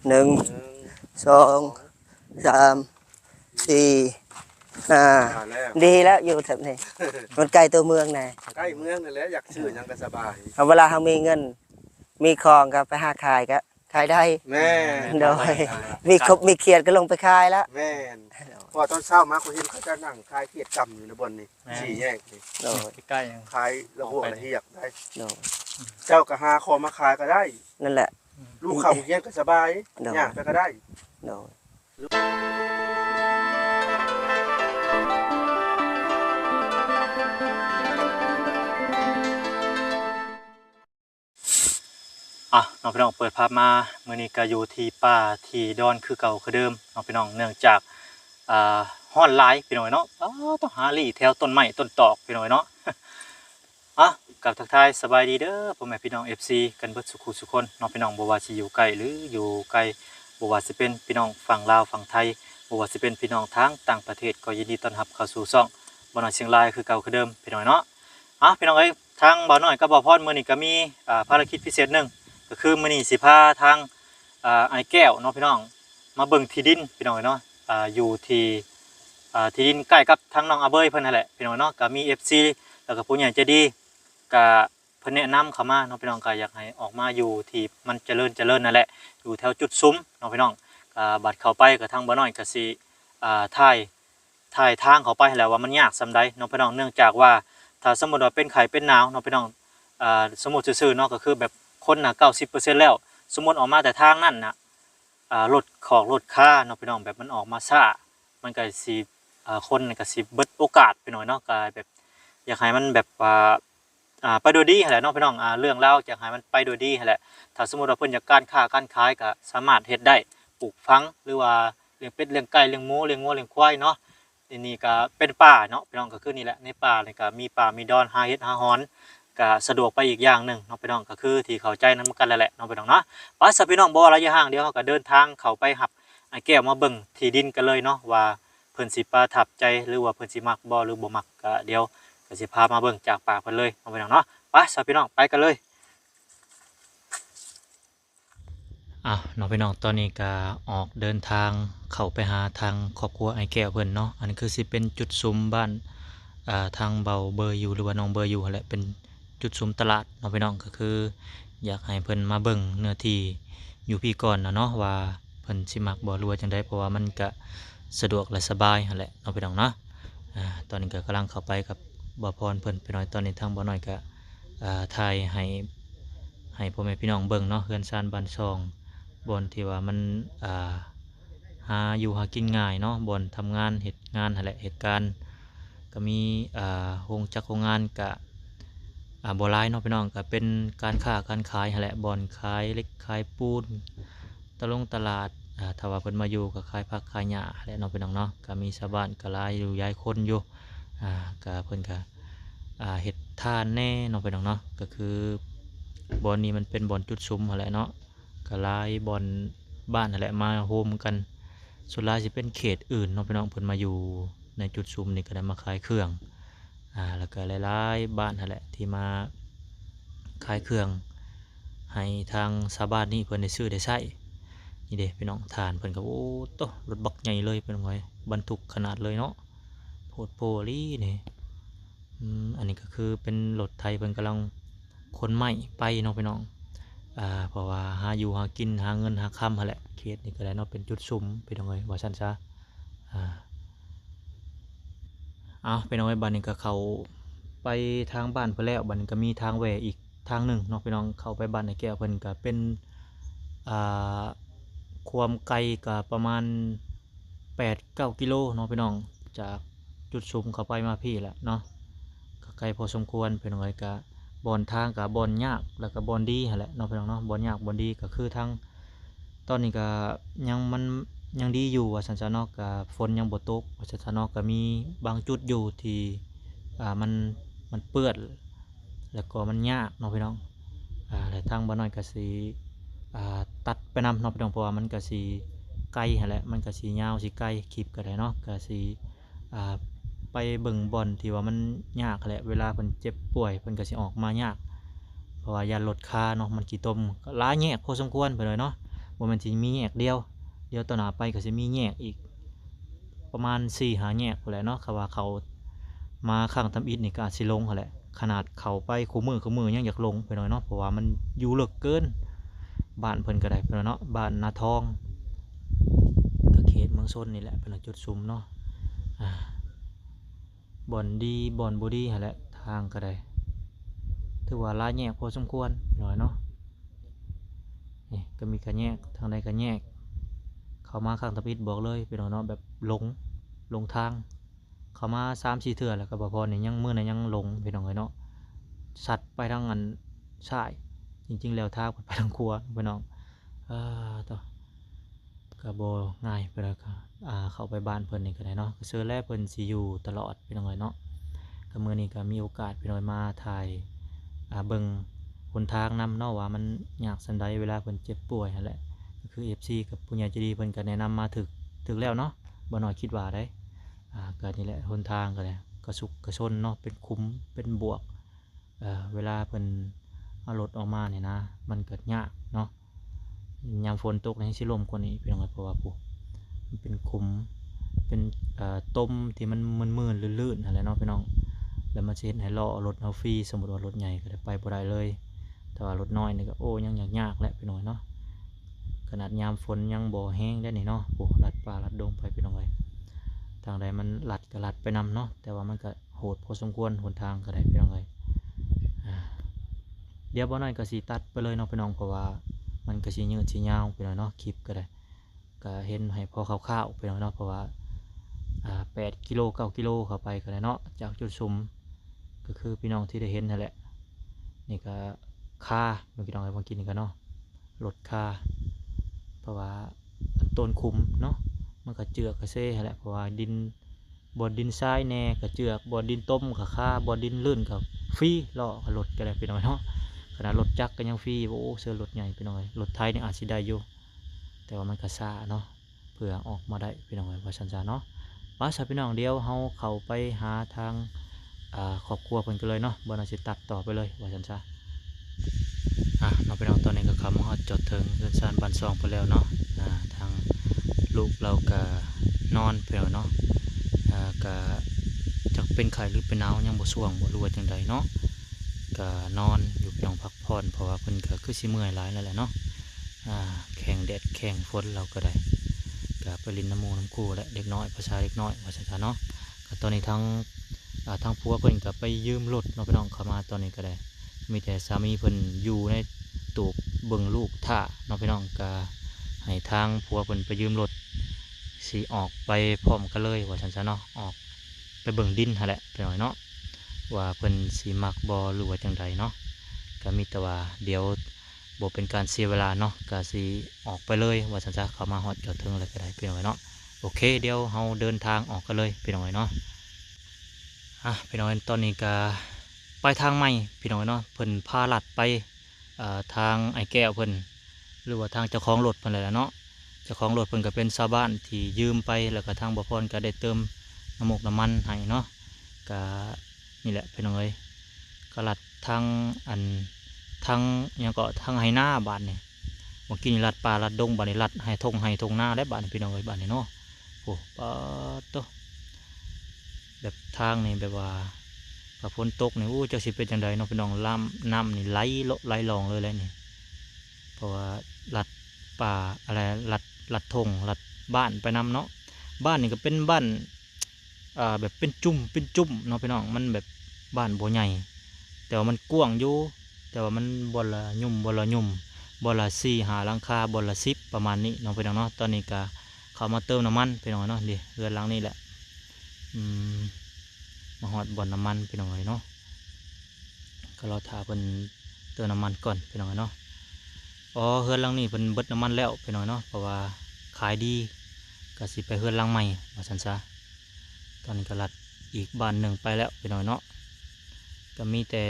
หนึ่งสองสามสี่ดีแล้วอยู่แถบนี้มันใกล้ตัวเมืองไงใกล้เมืองนั่นแหละอยากซื้อยังก็สบายเวลาเขามีเงินมีคลองครับไปหาขายก็ขายได้แม่โดยมีครบมีเขียดก็ลงไปขายแล้วแม่พอตอนเช้ามาเขาเห็นเขาจะนั่งคายเขียดกำอยู่ในบนนี่สี่แยกนี่โดยใกล้ยังคายระหัวระเหียกได้โดยเจ้าก็หาคอมาขายก็ได้นั่นแหละลูกเขาเฮียนก็สบายย่างไปก็ได้โดยน้องพี่น้องเปิดภาพมาเมื่อนี้ก็อยู่ที่ป่าที่ดอนคือเก่าคือเดิมน้องพี่น้องเนื่องจากฮ้อนหลายพี่น้อยเนาะต้องหาลี่แถวต้นไม้ต้นตอกพี่น้อยเนาะกับทักทายสบายดีเด้อพ่อแม่พี่น้อง FC กันเบิดสุขุสุคนน้องพี่น้องบ่ว่าสิอยู่ไกลหรืออยู่ไกลบ่ว่าสิเป็นพี่น้องฝั่งลาวฝั่งไทยบ่ว่าสิเป็นพี่น้องทางต่างประเทศก็ยินดีต้อนรับเข้าสู่ช่องบ่น้อยเชียงรายคือเก่าคือเดิมพี่น้อยเนาะพี่น้องเอ้ยทางบ่น้อยกับบ่พรมื้อนี้ก็มีภารกิจพิเศษหนึ่งก็คือมื้อนี้สิพาทางไอ้แก้วเนาะพี่น้องมาเบิ่งที่ดินพี่น้องเนาะอยู่ที่ที่ดินใกล้กับทางน้องอาเบยเพิ่นนั่นแหละพี่น้องเนาะก็มี FC แล้วก็ผู้ใหญ่ใจดีก็เพิ่นแนะนำเข้ามาเนาะพี่น้องก็อยากให้ออกมาอยู่ที่มันเจริญนั่นแหละอยู่แถวจุดซุ้มเนาะพี่น้องบัดเข้าไปก็ทางบ่น้อยก็สิถ่ายทางเข้าไปแล้วว่ามันยากส่ำใดเนาะพี่น้องเนื่องจากว่าถ้าสมมุติว่าเป็นไข้เป็นหนาวเนาะพี่น้องสมมุติซื่อๆเนาะก็คือแบบคนน่ะ 90% แล้วสมมุติออกมาแต่ทางนั้นน่ะรถของรถค่าเนาะพี่น้องแบบมันออกมาช้ามันก็สิคนก็สิเบิดโอกาสไปหน่อยเนาะก็แบบอยากให้มันแบบไปโดยดีแหละเนาะพี่น้องเรื่องเล่าอยากให้มันไปโดยดีแหละถ้าสมมุติว่าเพิ่นอยากการค้าการขายก็สามารถเฮ็ดได้ปลูกฝังหรือว่าเลี้ยงเป็ดเลี้ยงไก่เลี้ยงหมูเลี้ยงงัวเลี้ยงควายเนาะนี่ก็เป็นป่าเนาะพี่น้องก็คือนี่แหละในป่านี่ก็มีป่ามีดอนหาเฮ็ดหาหอนก็สะดวกไปอีกอย่างหนึ่งเนาะพี่น้องก็คือที่เข้าใจนั้นกันแหละเนาะพี่น้องเนาะไปซะพี่น้องบ่ระยะห่างเดียวเขาก็เดินทางเข้าไปหับไอ้แก้วมาเบิ่งที่ดินกันเลยเนาะว่าเพิ่นสิประทับใจหรือว่าเพิ่นสิมักบ่หรือบ่มักก็เดี๋ยวก็สิพามาเบิ่งจากปากเพิ่นเลยเนาะพี่น้องเนาะไปซะพี่น้องไปกันเลยน้องพี่น้องตอนนี้ก็ออกเดินทางเข้าไปหาทางครอบครัวไอ้แก้วเพิ่นเนาะอันนี้คือสิเป็นจุดซุ้มบ้านทางเบาเบอร์อยู่หรือว่าน้องเบอร์อยู่แหละเป็นจุดซุ้มตลาดน้องพี่น้องก็คืออยากให้เพิ่นมาเบิ่งเนื้อที่อยู่พี่ก่อนเนาะว่าเพิ่นสิมักบ่หรือว่าจังได๋เพราะว่ามันก็สะดวกและสบายหั่นแหละน้องพี่น้องเนาะตอนนี้ก็กำลังเข้าไปกับบ่พรเพิ่นไปหน่อยตอนนี้ทางบ่น้อยก็ถ่ายให้พ่อแม่พี่น้องเบิ่งเนาะเฮือนซานบ้านซองบ่อนที่ว่ามันหาอยู่หากินง่ายเนาะบ่อนทำงานเฮ็ดงานหั่นแหละเหตุการณ์ก็มีโรงจักรโรงงานก็บ่หลายเนาะพี่น้องก็เป็นการค้าการขายหั่นแหละบ่อนขายเหล็กขายปูนตลาดถ้าว่าเพิ่นมาอยู่ก็ขายผักขายหญ้าแหละเนาะพี่น้องเนาะก็มีชาวบ้านก็หลายอยู่หลายคนอยู่ก็เพิ่นก็เฮ็ดทานแน่เนาะพี่น้องเนาะก็คือบ่อนนี้มันเป็นบ่อนจุดซุ้มหั่นแหละเนาะก็หลายบ่อนบ้านนั่นแหละมาโฮมกันส่วนหลายสิเป็นเขตอื่นเนาะพี่น้องเพิ่นมาอยู่ในจุดซุ้มนี่ก็ได้มาขายเครื่องแล้วก็หลายๆบ้านนั่นแหละที่มาขายเครื่องให้ทางชาวบ้านนี่เพิ่นได้ซื้อได้ใช้นี่เด้พี่น้องทานเพิ่นก็โอ้โตรถบักใหญ่เลยเป็นไงบรรทุกขนาดเลยเนาะโพดโพลี่นี่อันนี้ก็คือเป็นรถไทยเพิ่นกำลังขนไม้ไปเนาะพี่น้องเพราะว่าหาอยู่หากินหาเงินหาค่ำหั่นแหละเขตนี่ก็ได้เนาะเป็นจุดซุ้มพี่น้องเอ้ยว่าซั่นซะพี่น้องเอ้ยบัดนี้ก็เข้าไปทางบ้านเพิ่นแล้วบัดนี้ก็มีทางแหวอีกทางหนึ่งเนาะพี่น้องเข้าไปบ้านไอ้แก้วเพิ่นก็เป็นความไกลก็ประมาณ8-9 กิโลเนาะพี่น้องจากจุดซุ้มเข้าไปมาพี่แหละเนาะก็ไกลพอสมควรพี่น้องเอ้ยก็บอนทางกับบอนยากแล้วก็บอนดีหั่นแหละเนาะพี่น้องเนาะบอนยากบอนดีก็คือทางตอนนี้ก็ยังดีอยู่ว่าซั่นซะเนาะก็ฝนยังบ่ตกว่าซั่นซะเนาะก็มีบางจุดอยู่ที่มันเปื้อนแล้วก็มันยากเนาะพี่น้องแล้วทางบ่น้อยก็สิตัดไปนำเนาะพี่น้องเพราะว่ามันก็สิไกลหั่นแหละมันก็สิยาวสิไกลคลิปก็ได้เนาะก็สิไปเบิ่งบ่อนที่ว่ามันยากแหละเวลาเพิ่นเจ็บป่วยเพิ่นก็สิออกมายากเพราะว่ายานลดค่าเนาะมันกี่ต้มก็หลายแยกพอสมควรไปเลยเนาะ ว่ามันสิมีแยกเดียวเดี๋ยวต่อหน้าไปก็สิมีแยกอีกประมาณ4-5แยกพุ่นแหละเนาะคำว่าเขามาข้างทำอิฐนี่ก็อาจสิลงหั่นแหละขนาดเขาไปคู่มือยังอยากลงไปหน่อยเนาะเพราะว่ามันอยู่ลึกเกินบ้านเพิ่นก็ได้เพิ่นเนาะบ้านนาทองก็เขตเมืองชนนี่แหละเป็นจุดซุมเนาะบ่อนดีบ่อนบ่ดีหั่นแหละทางก็ได้ถือว่าลายแยกพอสมควรหน่อยเนาะนี่ก็มีการแยกทางใดก็แยกเข้ามาข้างทำอิฐบอกเลยเป็นเนาะแบบลงทางเข้ามา3-4เทื่อแล้วก็บ่พอนี่ยังมื้อนั้นยังหลงพี่น้องเอ้ยเนาะสัตว์ไปทางอันซ้ายจริงๆแล้วทางไปทางขวาพี่น้องต่อก็บ่ง่ายไปแล้วก็เข้าไปบ้านเพิ่นนี่ก็ได้เนาะก็เชื่อแลเพิ่นสิอยู่ตลอดพี่น้องเอ้ยเนาะก็มื้อนี้ก็มีโอกาสพี่น้อยมาถ่ายเบิ่งหนทางนำเนาะว่ามันยากสันใดเวลาเพิ่นเจ็บป่วยนั่นแหละก็คือ FC กับผู้ใหญ่ใจดีเพิ่นก็แนะนำมาถึกแล้วเนาะบ่น้อยคิดว่าได้ก็นี่แหละหนทางก็เลยกระสุกกระชนเนาะเป็นคุ้มเป็นบวกเวลาเพิ่นเอารถออกมาเนี่ยนะมันเกิดยากเนาะยามฝนตกนี่สิลมกว่านี้พี่น้องเพราะว่าปุ๊มันเป็นคุ้มเป็นต้มที่มันมืนๆลื่นๆนั่นแหละเนาะพี่น้องแล้วมาเช็ดให้ล้อรถเอาฟรีสมมุติว่ารถใหญ่ก็ได้ไปบ่ได้เลยแต่ว่ารถน้อยนี่ก็โอ้ยังยากแหละพี่น้องเนาะขนาดยามฝนยังบ่แห้งได้นี่เนาะโอ้ลัดป่าลัดดงไปพี่น้องเอ้ยทางใดมันลัดก็ลัดไปนำเนาะแต่ว่ามันก็โหดพอสมควรหนทางก็ได้พี่น้องเอ้ยเดี๋ยวบ่น้อยก็สิตัดไปเลยเนาะพี่น้องเพราะว่ามันก็สิยืดสิยาวพี่น้องเนาะคลิปก็ได้ก็เห็นให้พอคร่าวๆพี่น้องเนาะเพราะว่า8 กิโล 9 กิโลเข้าไปก็ได้เนาะจากจุดซุมก็คือพี่น้องที่ได้เห็นนั่นแหละนี่ก็ค่าพี่น้องไอ้บางกินนี่ก็เนาะลดค่าเพราะว่าต้นคุมเนาะมันก็เจือกกระเซ่แหละเพราะว่าดินบนดินทรายแน่ก็เจือกบนดินต้มก็ค่าบนดินลื่นก็ฟรีล่อก็ลดก็ได้พี่น้องเนาะขนาดรถจักรก็ยังฟรีโอ้เสื้อรถใหญ่พี่น้องรถไทยนี่อาจสิได้อยู่แต่ว่ามันก็ซ่าเนาะเพื่อออกมาได้พี่น้องว่าชันๆเนาะว่าสับพี่น้องเดียวเฮาเข้าไปหาทางครอบครัวเพิ่นกันเลยเนาะบ่น่าสิตัดต่อไปเลยว่าชันๆเราไปน้องตอนนี้ก็เข้ามาฮอดจอดถึงเรือนซานบ้านซองไปแล้วเนาะทางลูกเราก็นอนไปแล้วเนาะก็จักเป็นไข้หรือเป็นหนาวยังบ่ส่วงบ่รู้ว่าจังใดเนาะก็นอนอยู่พี่น้องพักผ่อนเพราะว่าเพิ่นก็คือสิเมื่อยหลายแล้วแหละเนาะแข่งแดดแข่งฝนเราก็ได้ก็ไปลินน้ำมูน้ำคู่และเด็กน้อยภาษาเด็กน้อยว่าซั่นเนาะก็ตอนนี้ทางผัวเพิ่นก็ไปยืมรถเนาะพี่น้องเข้ามาตอนนี้ก็ได้มีแต่สามีเพิ่นอยู่ในตูบเบิ่งลูกท่าเนาะพี่น้องก็ให้ทางผัวเพิ่นไปยืมรถสิออกไปพร้อมกันเลยว่าซั่นซะเนาะออกไปเบิ่งดินหั่นแหละพี่น้องเนาะว่าเพิ่นสิมักบ่หรือว่าจังใดเนาะก็มีแต่ว่าเดี๋ยวบ่เป็นการเสียเวลาเนาะก็สิออกไปเลยว่าซั่นซะเข้ามาฮอดจอดถึงแล้วก็ได้พี่น้องเนาะโอเคเดี๋ยวเฮาเดินทางออกกันเลยพี่น้องเนาะพี่น้องตอนนี้ก็ไปทางใหม่พี่น้องเนาะเพิ่นพาลัดไปทางไอ้แก้วเพิ่นหรือว่าทางเจ้าของรถเพิ่นเลยเนาะเจ้าของรถเพิ่นก็เป็นชาวบ้านที่ยืมไปแล้วก็ทางบ่พรก็ได้เติมน้ำมันให้เนาะก็นี่แหละพี่น้องก็ลัดทางยังก็ทางไห้หน้าบ้านนี่เมื่อกี้นี่ลัดป่าลัดดงบ้านนี่ลัดให้ทงหน้าและบ้านพี่น้องบ้านนี่เนาะโอ้ปะโตแบบทางนี่แบบว่าฝนตกนี่จะสิเป็นจังไดเนาะพี่น้องน้ำนี่ไหลลองเลยแหละนี่เพราะว่าลัดป่าอะไรลัดทงลัดบ้านไปนำเนาะบ้านนี่ก็เป็นบ้านแบบเป็นจุ่มเนาะพี่น้องมันแบบบ้านโบใหญ่แต่ว่ามันกว้างอยู่แต่ว่ามันบอลละยุ่มบอลละ4-5หลังคาบอลละ10ประมาณนี้น้องพี่น้องเนาะตอนนี้ก็เขามาเติมน้ำมันพี่น้องเนาะดิเรือนหลังนี้แหละมาหอดบ่อนน้ำมันพี่น้องเนาะก็รอถ่าเพิ่นเติมน้ำมันก่อนพี่น้องเนาะเรือนหลังนี้เพิ่นเบิดน้ำมันแล้วพี่น้องเนาะเพราะว่าขายดีก็สิไปเรือนหลังใหม่ว่าซั่นซะตอนนี้ก็ลัดอีกบ้านหนึ่งไปแล้วพี่น้องเนาะก็มีแต่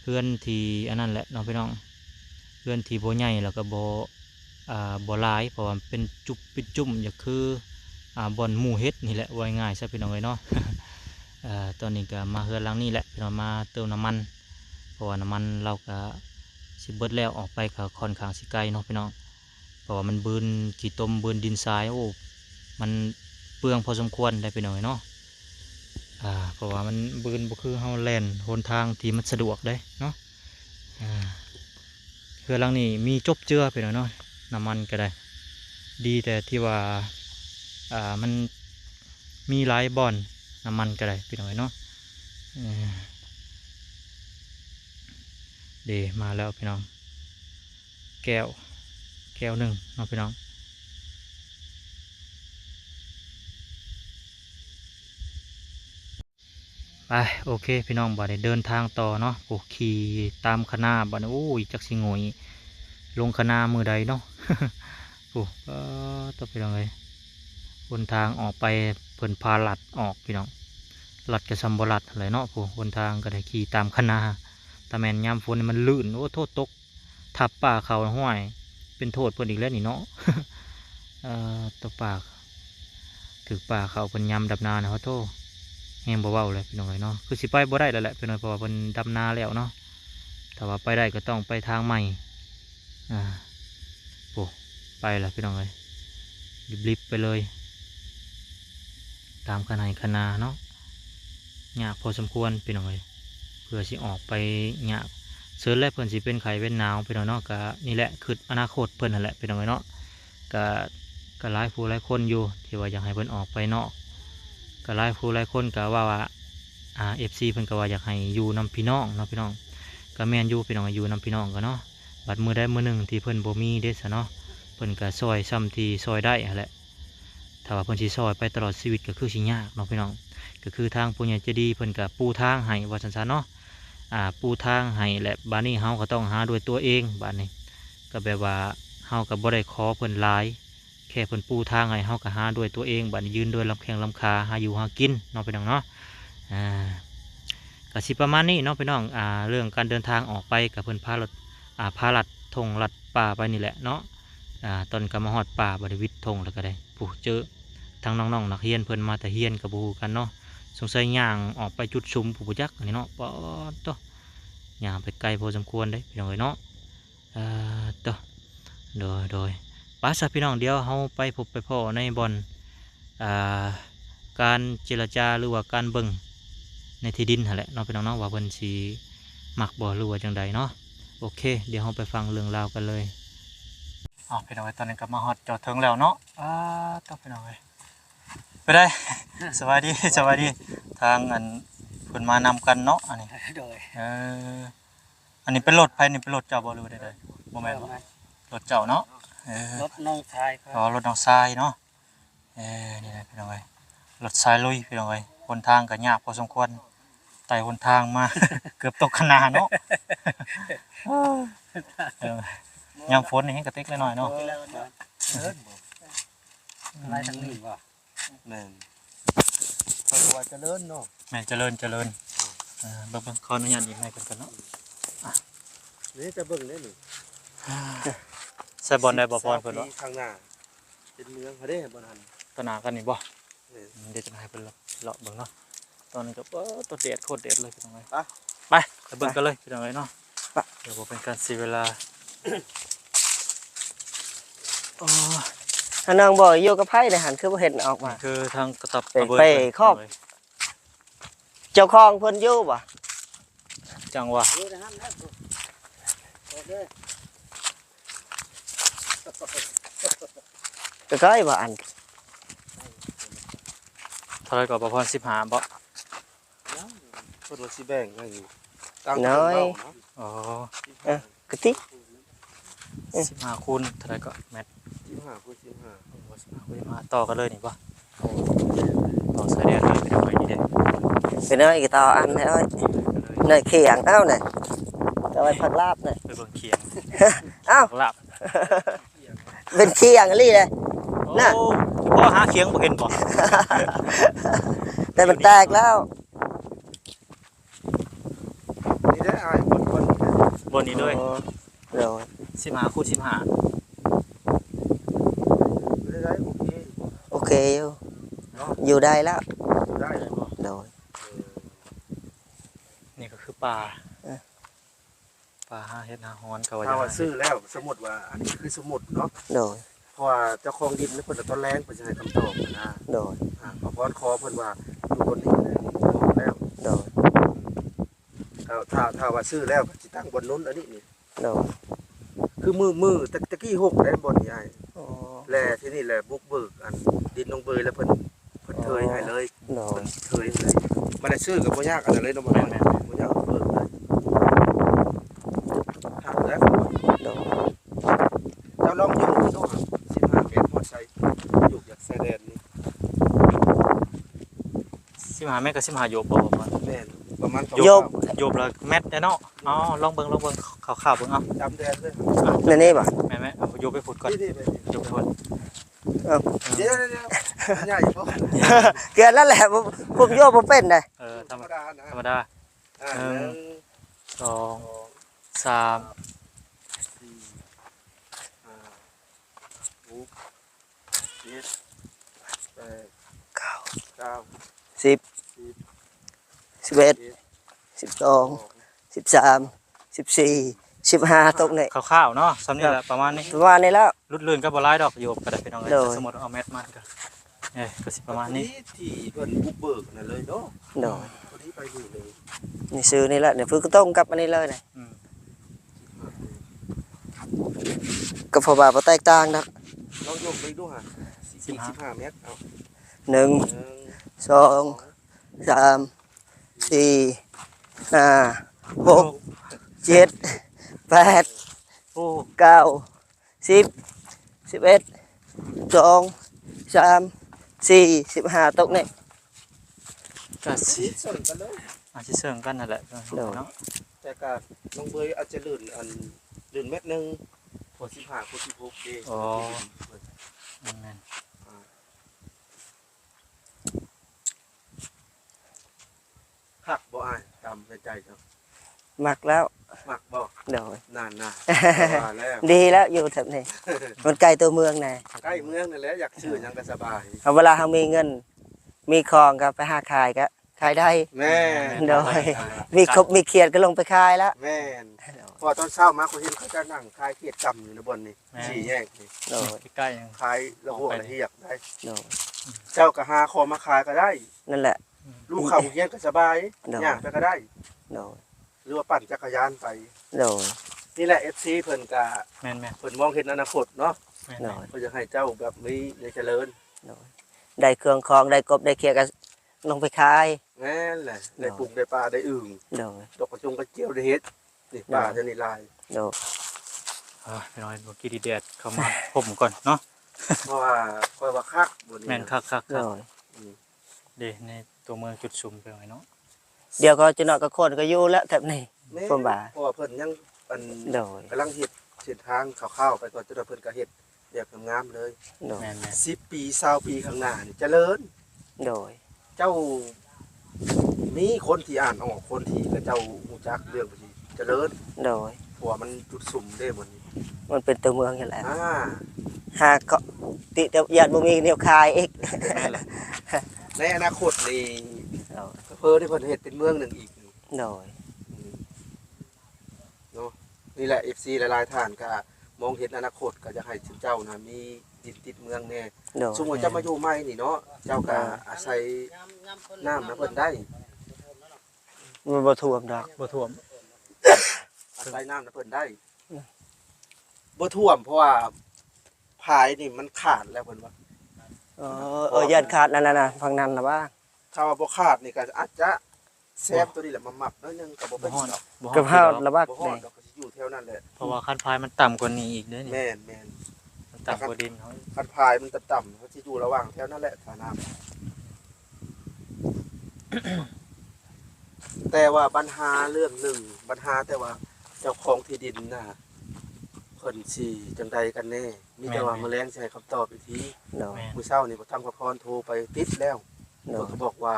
เพื่อนที่อันนั้นแหละน้องพี่น้องเพื่อนที่โบใหญ่แล้วก็โบหลายเพราะว่าเป็นจุ่มอย่างคือบอนหมูเฮ็ดนี่แหละไว้ง่ายซะพี่น้องเนาะ ตอนนี้ก็มาเฮือนหลังนี้แหละพี่น้องมาเติมน้ำมันเพราะว่าน้ำมันเราก็สิเบิดแล้วออกไปก็ค่อนข้างสิไกลเนาะพี่น้อง เพราะว่ามันบืนขี้ตมบืนดินทรายโอ้มันเปลืองพอสมควรได้ไปหน่อยเนาะเพราะว่ามันบืนบ่คือเฮาแล่นหนทางที่มันสะดวกได้เนาะคือหลังนี้มีจบเจือไปหน่อยเนาะน้ำมันก็ได้ดีแต่ที่ว่ามันมีหลายบ่อนน้ำมันก็ได้ไปหน่อยเนาะเดมาแล้วพี่น้องแก้วหนึ่งเนาะพี่น้องไปโอเคพี่น้องบัดนี้เดินทางต่อเนาะโอ้ขี่ตามคณะบัดนี้โอ้ยจักสิงอยลงคณะมือใดเนาะ โอ้ต่อพี่น้องเลยบนทางออกไปเพิ่นพาลัดออกพี่น้องลัดกับซัมบลัดอะไรเนาะผู้บนทางก็ได้ขี่ตามคณะตาแมนยามฝนมันลื่นโอ้โทษตกทับป่าเขาห้วยเป็นโทษเพิ่นอีกแล้วนี่เนาะ ตัวปากถือป่าเขาเป็นยำดับนานะเขาโทษแห้งเบาๆเลยพี่น้องเลยเนาะคือสิไปบ่ได้แล้วแหละพี่น้องเพราะว่าเป็นดำนาแล้วเนาะแต่ว่าไปได้ก็ต้องไปทางใหม่โอ้ไปแล้วพี่น้องเลยรีบๆไปเลยตามขนาเนาะยากพอสมควรพี่น้องเลยเพื่อสิออกไปยากเสิร์ชแล้วเพื่อนสิเป็นไข่เป็นหนาวพี่น้องเนาะก็นี่แหละคืออนาคตเพื่อนนั่นแหละพี่น้องเลยเนาะก็หลายผู้หลายคนอยู่ที่ว่าอยากให้เพิ่นออกไปนอกก็หลายผู้หลายคนก็ว่าFC เพิ่นก็ว่าอยากให้อยู่นำพี่น้องเนาะพี่น้องก็แม่นอยู่พี่น้องอยู่นำพี่น้องก็เนาะบัดมือได้มือหนึ่งที่เพิ่นบ่มีเด้ซะเนาะเพิ่นก็ซอยซ้ำที่ซอยได้แหละถ้าว่าเพิ่นสิซอยไปตลอดชีวิตก็คือสิยากเนาะพี่น้องก็คือทางผู้ใหญ่ใจดีเพิ่นก็ปูทางให้ว่าซั่นๆเนาะปูทางให้และบัดนี้เฮาก็ต้องหาด้วยตัวเองบัดนี้ก็แบบว่าเฮาก็บ่ได้ขอเพิ่นหลายแค่เพิ่นปูทางให้เฮาก็หาด้วยตัวเองบัดนี้ยืนด้วยลำแข้งลำขาหาอยู่หากินเนาะพี่น้องเนาะก็สิประมาณนี้เนาะพี่น้องเรื่องการเดินทางออกไปกับเพิ่นพาลัดทงลัดป่าไปนี่แหละเนาะตอนก็มาฮอดป่าบริวิตทงแล้วก็ได้ผู้เจอทั้งน้องๆนักเรียนเพิ่นมาแต่เรียนกับบูกันเนาะสงสัยย่างออกไปจุดชุมผู้ยักษ์อันนี้เนาะปอต่อย่างไปไกลพอสมควรได้พี่น้องเนาะต่อโดยป้าสับพี่น้องเดียวเฮาไปพบไปพ่อในบ่อนการเจรจาหรือว่าการเบิ่งในที่ดินแหละเนาะพี่น้องเนาะว่าเพิ่นสิมักบ่หรือว่าจังใดเนาะโอเคเดี๋ยวเราไปฟังเรื่องราวกันเลยพี่น้องตอนนี้ก็มาฮอดจอดถึงแล้วเนาะต้องพี่น้องไปได้ สวัสดีทางอันเพิ่นมานำกันเนาะอันนี้โดยอันนี้เป็นรถไผนี่เป็นรถเจ้าบ่หรือว่าใดๆบ่แม่นรถเจ้าเนาะรถน้องชายครับรถน้องชายเนาะนี่แหละพี่น้องรถสายลุยพี่น้องหนทางก็ยากพอสมควรไต่หนทางมา เกือบตกขนาเนาะยามฝนนี่ให้กระเต็กเลยหน่อยเนาะอะไรทั้งนี้วะแม่นเพราะว่าเจริญเนาะแม่เจริญเบิ่งขออนุญาตอีกหน่อยกันเนาะนี่จะเบิ่งได้นี่ใส่บอลได้บ่พรเพิ่นว่าข้างหน้าเป็นเมืองเขาได้บ่ทันตนากันนี่บ่เดี๋ยวจะให้เพิ่นเลาะเบิ่งเนาะตอนนี้ก็ตัวเด็ดโคตรเด็ดเลยพี่น้องไปเบิ่งกันเลยพี่น้องเนาะเดี๋ยวบ่เป็นการเสียเวลาถ้าน้องบอกอยู่กับไผ่ในหันคือบ่เห็นออกมาคือทางกระตับไปครอบเจ้าของเพิ่นอยู่บ่จังหวะก็ก้อยบ่อันเท่าไรก็ประมาณ15บ่เพิ่นว่าสิแบ่งให้น้อยกะติ15คูณเท่าไรก็แมตร15คูณ15ต่อกันเลยนี่บ่ต่อสายแดนเลยเป็นไว้นี่เด้เป็นน้อยก็ต่ออันน้อยเนยเขียงเอ้าน่ะจะไว้ผักลาบน่ะไปเบิ่งเขียงอ้าวผักลาบเป็นเขียงอีหลีเลยน่ะพอหาเขียงบ่เห็นบ่ แต่มันแตกแล้วนี่ได้อ้ายบนนี้เลยโดย15คูณ15ได้โอเคอยู่ได้แล้วได้เลยบ่โดยนี่ก็คือป่าหา าเฮ็ดหาฮอนก็ว่า ถ้า จะ ว่าซื้อแล้วสมมุติว่าอันนี้คือสมุดเนาะ โดย เพราะว่าเจ้าของดินนี่เพิ่นตอนแรงเพิ่นจะให้คำตอบนะ โดย ขอพรขอเพิ่นว่าอยู่บนนี้เลยบอกแล้ว โดย ถ้าว่าซื้อแล้วก็สิตั้งบนนู้นอันนี้นี่ โดย คือมือตะกี้หกได้บนนี้ไอ้ อ๋อ แลที่นี่แหละบุกเบิกอันดินลงเบยแล้วเพิ่นเทยให้เลย โด เพิ่ ย นเทยให้เลยบ่ได้ซื้อก็บ่ยากอันนั้นเลยเนาะบ่ยากบ่ยากเบิกเลยหักแล้ว โดย เจ้าลองอยู่ดู15เมตรพอใช้อยู่อยากใส่แดนนี่ 15เมตรกับ15โยบบ่ประมาณ แม่นประมาณ โยบ โยบละเม็ดเด้อเนาะอ๋อลองเบิ่งคร่าวๆเบิ่งเอา จำแดนเลย นั่นนี่ป่ะ แม่เอาโยบไปพูดก่อน นี่ไป โยบไปพูด เดี๋ยวใหญ่บ่ เกินแล้วแหละผมโยกผมเป็นได้ ธ ธ ร ร ร ร ม มดานะ ดา 1 2 3 10 11 12 13 14 15ตกนี่ คร่าวๆเนาะซ้ำนี่แหละประมาณนี้ ประมาณนี้แล้ว ลุดลื่นก็บ่หลายดอกโยบก็ได้พี่น้องเอ้ย โดย สมมุติเอาแมทมาก็ก็สิประมาณนี้ ที่เพิ่นบุกเบิกนั่นเลยเนาะ โดย คนที่ไปอยู่เลย นี่ซื้อนี่แหละเดี๋ยวฟื้นก็ต้มกับอันนี้เลยนะ อืม ก็พอบาบ่แตกต่างนะ ลองยกไปดูฮะ15เมตรเอา 1 2 3 4 5 6 7 8 โอ้ 9 10 11 12 13 14 15ตกนี่ ก็สิ เสริมกันเลย อาจสิเสริมกันนั่นแหละเนาะ แต่ก็น้องเบยอาจจะลื่นลื่นเม็ดนึงพอ15พอ16เด้ อ๋อแม่น หักบ่อ้ายตามใจเจ้า มักแล้ว มักบ่ โดย นานน่ะว่าแล้ว ดีแล้วอยู่แถบนี้มันใกล้ตัวเมืองนะ ใกล้เมืองนั่นแหละอยากซื้อหยังก็สบาย เอาเวลาเขามีเงิน มีของก็ไปหาขายก็ขายได้ แม่น โดย มีครบมีเขียดก็ลงไปขายแล้ว แม่นพอตอนเช้ามาเขาเห็นเขาจะนั่งคายเกียดกำอยู่ในบนนี่สี่แยกนี่ โดย ใกล้ๆยัง คายระหวอะไรที่อยากได้ โดย เจ้าก็หาคอมาขายก็ได้ นั่นแหละ ลูกเขาเฮียนก็สบาย โดย ย่างไปก็ได้ โดย หรือว่าปั่นจักรยานไป โดย นี่แหละ FC เพิ่นก็ แม่น เพิ่นมองเห็นอนาคตเนาะ ๆแม่น โดย เพิ่นจะให้เจ้าแบบมีในเจริญ ได้เครื่องของได้กบได้เขียดก็ลงไปขาย แม่นแหละได้ปลูกได้ปลาได้อึ่ง โดย ดอกกระจงกระเจียวได้เฮ็ดนี่ปลาจะนี่ลาย โดย พี่น้อยบ่กี่ดีแดดเข้ามาผมก่อนเนาะ เพราะว่าค่อยว่าคักบ่นี่ แม่นคัก โดย ๆเด้ในตัวเมืองจุดชุมไปหน่อยเนาะ เดี๋ยวก็จะนอนกับคนก็อยู่แล้วแถบนี้ แม่ ผมว่า เพราะว่าเพิ่นยังอัน โดย กำลังเฮ็ดเส้นทางเข้าวๆไปก่อนจนว่าเพิ่นก็เฮ็ดแบบงามๆเลย โดย แม่น 10 ปี20ปีข้างหน้านี่เจริญ โดย เจ้ามีคนที่อ่านออกคนที่กับเจ้าฮู้จักเรื่องที่เจริญ โดย เพราะว่ามันจุดสุ่มได้หมดนี่ มันเป็นตัวเมืองอยู่แล้ว อ่า หากก็ติแต่ญาติบ่มีแนวขายอีก แม่นแหละ ในอนาคตนี่ โดย เพิ่นได้เพิ่นเฮ็ดเป็นเมืองหนึงอีกนี่ โดย เนาะนี่แหละ FC หลายๆท่านก็มองเห็นอนาคตก็จะให้ถึงเจ้านะมีดินติดเมืองแน่ โดย สมมุติเจ้ามาอยู่ใหม่นี่เนาะเจ้าก็อาศัยน้ำนะเพิ่นได้ มันบ่ท่วมดอก บ่ท่วม อาศัยน้ำนะเพิ่นได้บ่ท่วมเพราะว่าภายนี่มันขาดแล้วเพิ่นว่า ญาติขาดนั่นน่ะฝั่งนั้นน่ะว่า ถ้าว่าบ่ขาดนี่ก็อาจจะแซมตัวนี้แหละมาหมักน้อยหนึงก็บ่เป็น บ่ฮ้อน ดอก บ่ กับ ฮ้ ข้า อ วน ระบาด บ่ฮ้อ นี่ นดอกก็สิอยู่แถวนั้นแหละ เพราะว่าคันพายมันต่ำกว่านี้อีกเด้อนี่ แม่นแม่น มันต่ำกว่าดินเขา คันพายมันต่ำๆก็สิอยู่ระหว่างแถวนั้นแหละฐาน้ำ แต่ว่าปัญหาเรื่องหนึ่งปัญหาแต่ว่าเจ้าของที่ดินน่ะเพิ่นสิจังใดกันแน่มีแต่ว่าแมลงสิให้คำตอบอีกที โดย มื้อเช้านี่บ่ทางพระพรโทรไปติดแล้ว โด เพิ่น ย ก็บอกว่า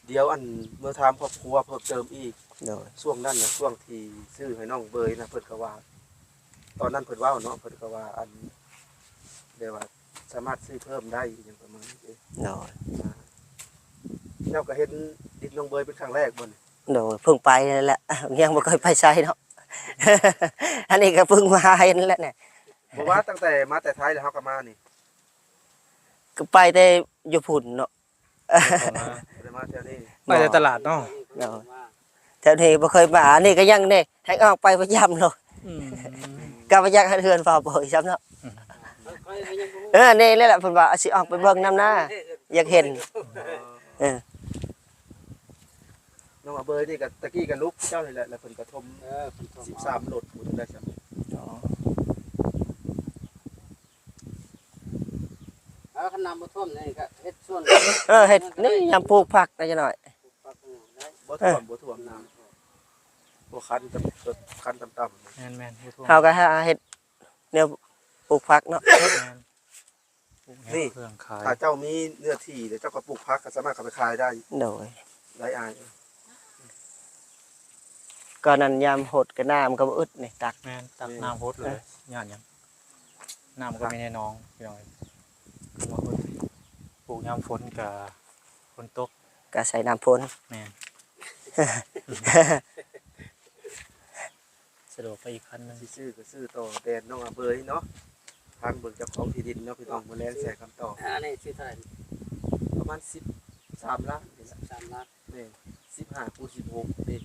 เดี๋ยวอันเมื่อถามครอบครัวเพิ่มเติมอีก โดย ช่วงนั้นน่ะช่วงที่ซื้อให้น้องเบยนะเพิ่นก็ว่า ตอนนั้นเพิ่นเว้าเนาะเพิ่นก็ว่าอันเรียกว่าสามารถซื้อเพิ่มได้อย่างประมาณนี้เด้ โดย เจ้าก็เห็นดินน้องเบยเป็นครั้งแรกบ่นี่ โดยเพิ่งไปนั่นแหละยังบ่เคยไปใช้เนาะ อันนี้ก็เพิ่งมาเห็นแล้วเนี่ย บ่ว่าตั้งแต่มาแต่ไทยแล้วเฮาก็มานี่ ก็ไปแต่อยู่พุ่นเนาะ ได้มาแถวนี้ ไปแต่ตลาดเนาะ แถวนี้บ่เคยมาอันนี้ก็ยังเนี่ยให้ออกไปประจำเนาะก็บ่อยากให้เฮือนฟ้าเปิดซ้ำเนาะนี่แหละเพิ่นว่าสิออกไปเบิ่งน้ำหน้าอยากเห็นน้องอาเบยนี่ก็ตะกี้ก็ลุกเจ้านี่แหละแล้วเพิ่นก็ทม13โหลดพูดได้ซั่น ขนำบ่ท่วมนี่ก็เฮ็ดส่วน เฮ็ดนี่ยามปลูกผักได้จังหน่อย บ่ท่วมน้ำบ่คันต่ำ แม่นๆผู้ทั่ว เฮาก็หาเฮ็ดแนวปลูกผักเนาะ นี่ เครื่องขาย ถ้าเจ้ามีเนื้อที่เดี๋ยวเจ้าก็ปลูกผักก็สามารถเข้าไปขายได้ โดย ได้อาย ก็นั้นยามหดก็น้ำก็บ่อึดนี่ตัก แม่นตักน้ำโพดเลยย่านหยังน้ำก็มีในหนองพี่น้องก็มาโพดปลูกยามฝนกับฝนตก ก็ใส่น้ำพ่น แม่นสะดวกไปอีกคันหนึง สิซื้อก็ซื้อต่อแดนน้องอาเบยเนาะทางเบิ่งเจ้าของที่ดินเนาะพี่น้องมื้อแลงแสคำตอบ อันนี้ชื่อเท่าไหร่ ประมาณ13ล้านนี่แหละ 3ล้าน แม่15คูณ16นี่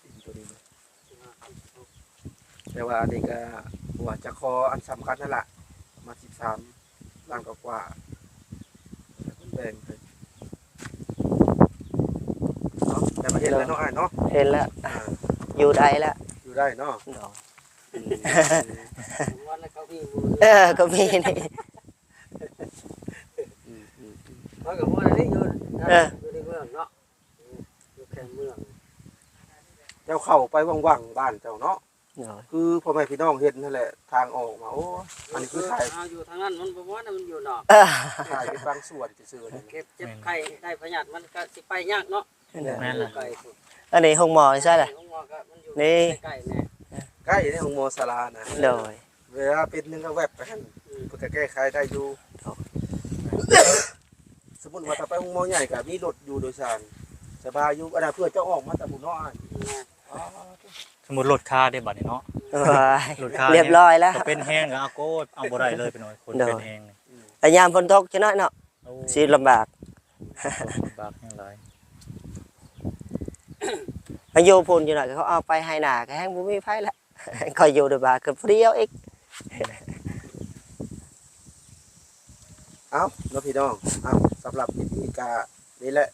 ดินตัวนี้นะแต่ว่าอันนี้ก็ว่าจะขออันสำคัญนั่นแหละมา13ล้านกว่าแบ่งไปเนาะแต่มาเห็นแล้วเนาะอ้ายเนาะ เห็นแล้ว อ่า อยู่ได้แล้ว อยู่ได้เนาะ เนาะ วันแล้วเขามีบู ก็มีนี่ เพราะกับว่านี่อยู่อยู่ในเมืองเนาะอยู่แค่เมือง เจ้าเข้าไปว่างๆบ้านเจ้าเนาะ เนาะ คือพ่อแม่พี่น้องเห็นนั่นแหละทางออกมาโอ้อันนี้คือถ่าย อยู่ทางนั้นมันบ่ว่ามันอยู่นอก ถ่ายเป็นบางส่วนซื่อๆนี่ เก็บเจ็บไข้ได้พยาธิมันก็สิไปยากเนาะ แม่นล่ะ ไก่ อันนี้ห้องหมอใช่ล่ะ มันอยู่ นี่ ใกล้ๆแน่ ใกล้ในของโมศาลานะ โดย เวลาเป็นนึงก็แวบไปหั่นเพื่อแก้ไขได้อยู่สมมุติว่าถ้าไปห้องหมอใหญ่ก็มีรถอยู่โดยสารสบายอยู่อันนั้นเพื่อเจ้าออกมาแต่บุญเนาะอ้ายอ๋อ สมมุติรถค่าได้บัดนี้เนาะ รถค่า เรียบร้อยแล้ว ก็เป็นแห้งก็เอาโกดเอาบ่ได้เลยพี่น้อยคนเป็นแห้งนี่ แต่ยามฝนตกจะน้อยเนาะ โอ้ สิลำบาก ลำบากแห้งหลาย มาอยู่พุ่นอยู่หน่อยก็เขาเอาไปให้หน้าก็แห้งบ่มีไผแล้ว คอยอยู่ด้วยบาก็เปรี้ยวอีก เอ้าเนาะพี่น้องเอ้าสำหรับคลิปนี้ก็นี่แหละ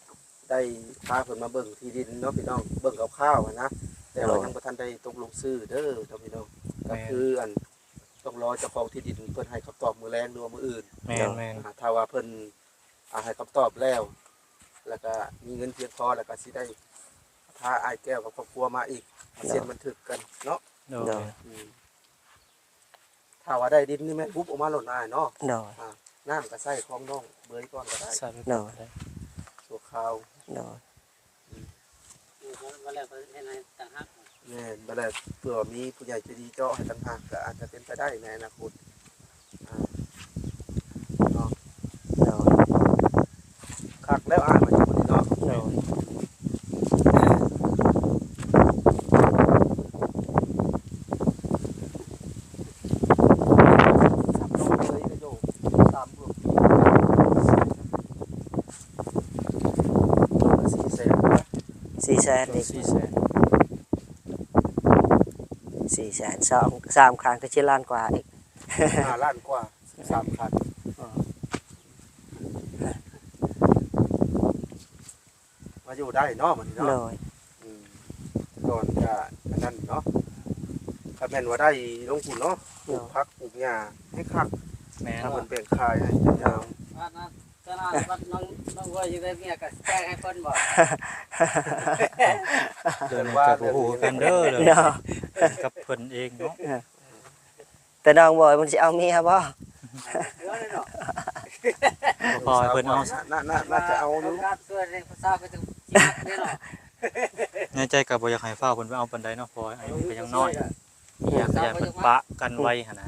ได้พาเพิ่นมาเบิ่งที่ดินเนาะพี่น้องเบิ่งคร่าวๆอะนะแต่ว่ายังบ่ทันได้ตกลงซื้อเด้อเนาะพี่น้องก็คืออันต้องรอเจ้าของที่ดินเพิ่นให้คำตอบมื้อแลงหรือว่ามื้ออื่น แม่นแม่น ถ้าว่าเพิ่นให้คำตอบแล้ว แล้วก็มีเงินเพียงพอแล้วก็สิได้พาอ้ายแก้วกับครอบครัวมาอีกมาเซ็นบันทึกกันเนาะ โด โด ย ย ถ้าว่าได้ดินนี่แม่นปุ๊บออกมาหล่นอ้ายเนาะ โดย น้ำก็ใส่คลองน้องเบยก่อนก็ได้ ใส่ไป โด ก่อน ย ได้ ชั่วคราว โดย วันแล้วก็เฮ็ดให้ต่างหาก แม่นบ่ได้เผื่อมีผู้ใหญ่ใจดีเจาะให้ต่างหากก็อาจจะเป็นไปได้ในอนาคตโดย คักแล้วอ้ายมาอยู่นี่เนาะ โดย สามน้องเบยก็อยู่ตามพวก400,000 400,000อีก 400,000 400,000 3ครั้งก็สิล้านกว่าอีก 5ล้านกว่า13คันมาอยู่ได้เนาะมัน โด เนาะ ย ก่อนจะอันนั้นเนาะถ้าแม่นว่าได้ลงทุนเนาะปลูกผักปลูกหญ้าให้คัก แม่น ถ้า ว่า มันแบ่งขายให้ยาว ว่านะถ้าน้องว่าอยู่ได้เมียก็แจ้งให้เพิ่นบ่ เดินว่าโอ้โหกันเด้อเลย เนาะ กับเพิ่นเองเนาะ แต่น้องบอกมันสิเอาเมียบ่ เดี๋ยวนี่เนาะ พอให้เพิ่นเอา น่าจะเอาอยู่ การช่วยเรื่องภาษาก็จะยากเด้เนาะ ในใจก็บ่อยากให้ฟ้าเพิ่นไปเอาปานใดเนาะพออายุก็ยังน้อย อยากให้เพิ่นปะกันไว้หั่นนะ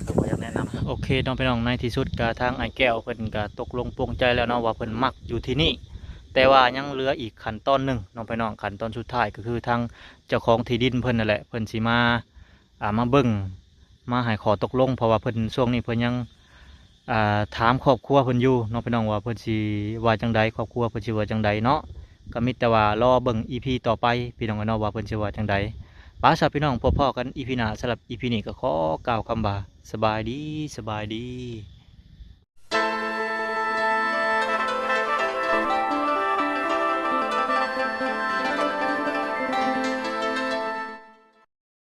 ก็บ่อยากแนะนำโอเคน้องพี่น้องในที่สุดก็ทางไอ้แก้วเพิ่นก็ตกลงปลงใจแล้วเนาะว่าเพิ่นมักอยู่ที่นี่ แต่ว่ายังเหลืออีกขั้นตอนหนึ่งน้องพี่น้องขั้นตอนสุดท้ายก็คือทางเจ้าของที่ดินเพิ่นนั่นแหละเพิ่นสิมาเบิ่งมาให้ขอตกลงเพราะว่าเพิ่นช่วงนี้เพิ่นยังถามครอบครัวเพิ่นอยู่น้องพี่น้องว่าเพิ่นสิว่าจังใดครอบครัวเพิ่นสิว่าจังใดเนาะก็มีแต่ว่ารอเบิ่ง EP ต่อไปพี่น้องเนาะว่าเพิ่นสิว่าจังใดป้าสาวพี่น้องพบกัน EP หน้าสำหรับ EP นี้ก็ขอกล่าวคำว่าสบายดี